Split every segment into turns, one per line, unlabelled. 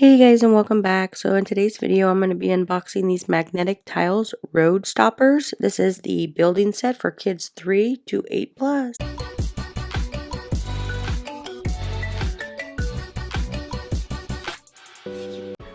Hey guys, and welcome back. So in today's video I'm going to be unboxing these magnetic tiles road stoppers. This is the building set for kids 3 to 8 plus.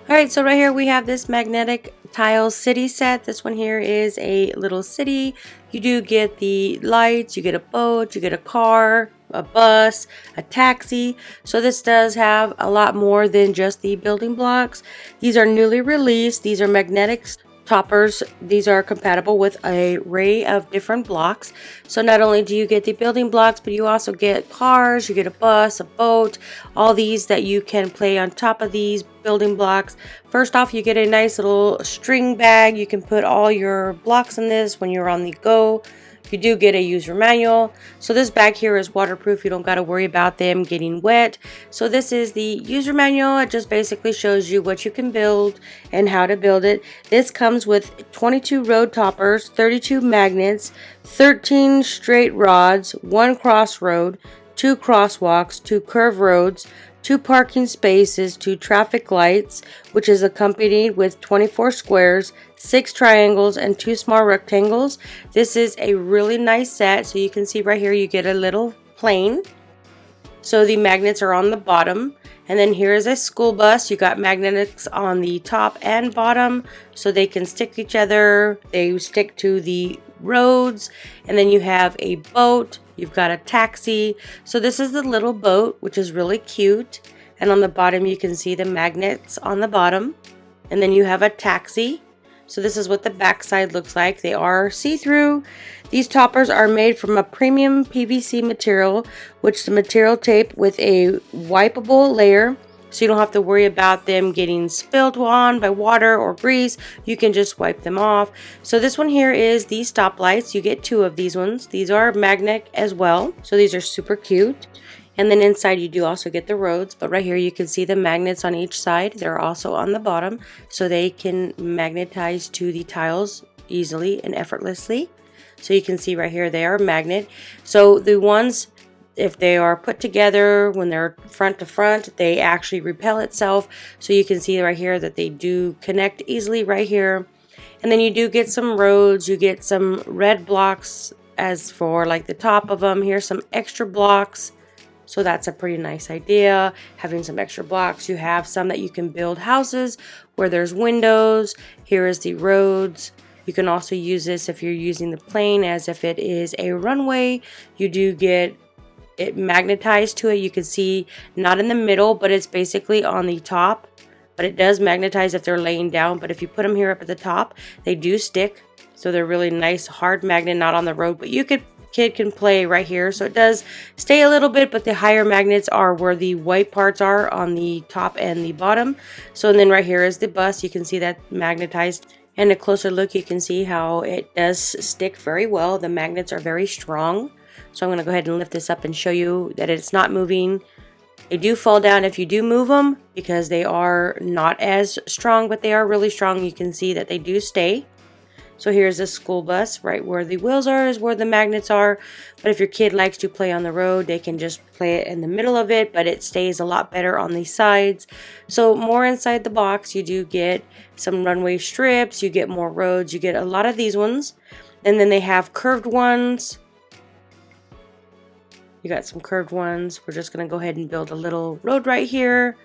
Alright, so right here we have this magnetic tile city set. This one here is a little city. You do get the lights, you get a boat, you get a car, a bus, a taxi. So this does have a lot more than just the building blocks. These are newly released. These are magnetic toppers. These are compatible with an array of different blocks. So not only do you get the building blocks, but you also get cars, you get a bus, a boat, all these that you can play on top of these building blocks. First off, you get a nice little string bag. You can put all your blocks in this when you're on the go. You do get a user manual. So this bag here is waterproof. You don't got to worry about them getting wet. So this is the user manual. It just basically shows you what you can build and how to build it. This comes with 22 road toppers, 32 magnets, 13 straight rods, 1 cross road, 2 crosswalks, 2 curved roads, 2 parking spaces, 2 traffic lights, which is accompanied with 24 squares, 6 triangles, and 2 small rectangles. This is a really nice set. So you can see right here you get a little plane. So the magnets are on the bottom. And then here is a school bus. You got magnets on the top and bottom so they can stick to each other. They stick to the roads. And then you have a boat. You've got a taxi. So this is the little boat, which is really cute. And on the bottom you can see the magnets on the bottom. And then you have a taxi. So this is what the back side looks like. They are see-through. These toppers are made from a premium PVC material, which the material tape with a wipeable layer. So you don't have to worry about them getting spilled on by water or grease. You can just wipe them off. So this one here is the stoplights. You get 2 of these ones. These are magnetic as well. So these are super cute. And then inside you do also get the roads, but right here you can see the magnets on each side. They're also on the bottom, so they can magnetize to the tiles easily and effortlessly. So you can see right here they are magnet. So the ones, if they are put together when they're front to front, they actually repel itself. So you can see right here that they do connect easily right here. And then you do get some roads, you get some red blocks as for like the top of them. Here's some extra blocks. So that's a pretty nice idea, having some extra blocks. You have some that you can build houses where there's windows. Here is the roads. You can also use this if you're using the plane as if it is a runway. You do get it magnetized to it. You can see not in the middle, but it's basically on the top. But it does magnetize if they're laying down. But if you put them here up at the top, they do stick. So they're really nice, hard magnet, not on the road. But you could kid can play right here, so it does stay a little bit, but the higher magnets are where the white parts are on the top and the bottom. So and then right here is the bus. You can see that magnetized, and a closer look you can see how it does stick very well. The magnets are very strong. So I'm going to go ahead and lift this up and show you that it's not moving. They do fall down if you do move them because they are not as strong, but they are really strong. You can see that they do stay. So here's a school bus. Right where the wheels are is where the magnets are. But if your kid likes to play on the road, they can just play it in the middle of it, but it stays a lot better on the sides. So more inside the box, you do get some runway strips, you get more roads, you get a lot of these ones. And then they have curved ones. You got some curved ones. We're just going to go ahead and build a little road right here.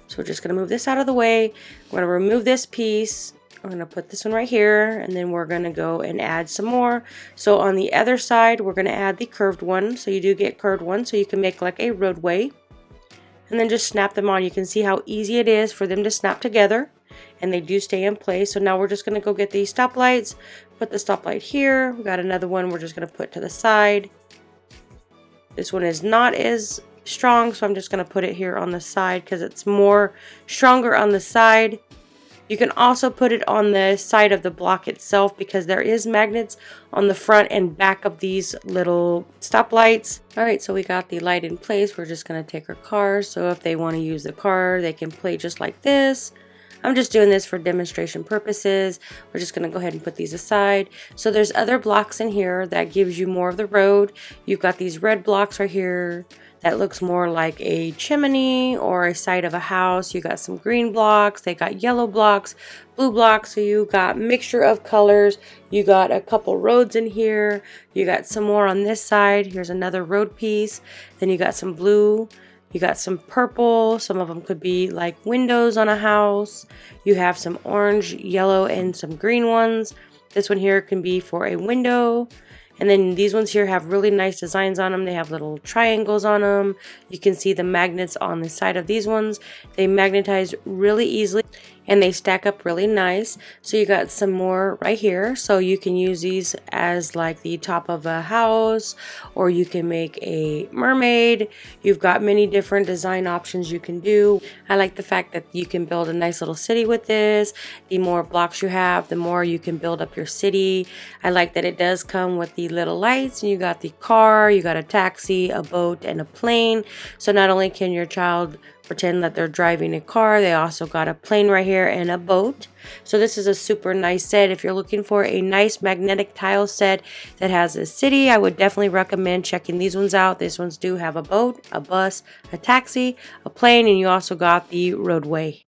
So we're just going to move this out of the way. We're going to remove this piece. I'm going to put this one right here, and then we're going to go and add some more. So on the other side, we're going to add the curved one. So you do get curved ones, so you can make like a roadway. And then just snap them on. You can see how easy it is for them to snap together, and they do stay in place. So now we're just going to go get these stoplights, put the stoplight here. We got another one we're just going to put to the side. This one is not as strong, so I'm just going to put it here on the side because it's more stronger on the side. You can also put it on the side of the block itself because there is magnets on the front and back of these little stoplights. Alright, so we got the light in place. We're just going to take our car. So if they want to use the car, they can play just like this. I'm just doing this for demonstration purposes. We're just going to go ahead and put these aside. So there's other blocks in here that gives you more of the road. You've got these red blocks right here. that looks more like a chimney or a side of a house. You got some green blocks, they got yellow blocks, blue blocks, so you got mixture of colors. You got a couple roads in here, you got some more on this side. Here's another road piece, then you got some blue, you got some purple, some of them could be like windows on a house. You have some orange, yellow, and some green ones. This one here can be for a window. And then these ones here have really nice designs on them. They have little triangles on them. You can see the magnets on the side of these ones. They magnetize really easily and they stack up really nice. So you got some more right here. So you can use these as like the top of a house, or you can make a mermaid. You've got many different design options you can do. I like the fact that you can build a nice little city with this. The more blocks you have, the more you can build up your city. I like that it does come with the little lights, and you got the car, you got a taxi, a boat, and a plane. So not only can your child pretend that they're driving a car, they also got a plane right here and a boat. So this is a super nice set. If you're looking for a nice magnetic tile set that has a city, I would definitely recommend checking these ones out. These ones do have a boat, a bus, a taxi, a plane, and you also got the roadway.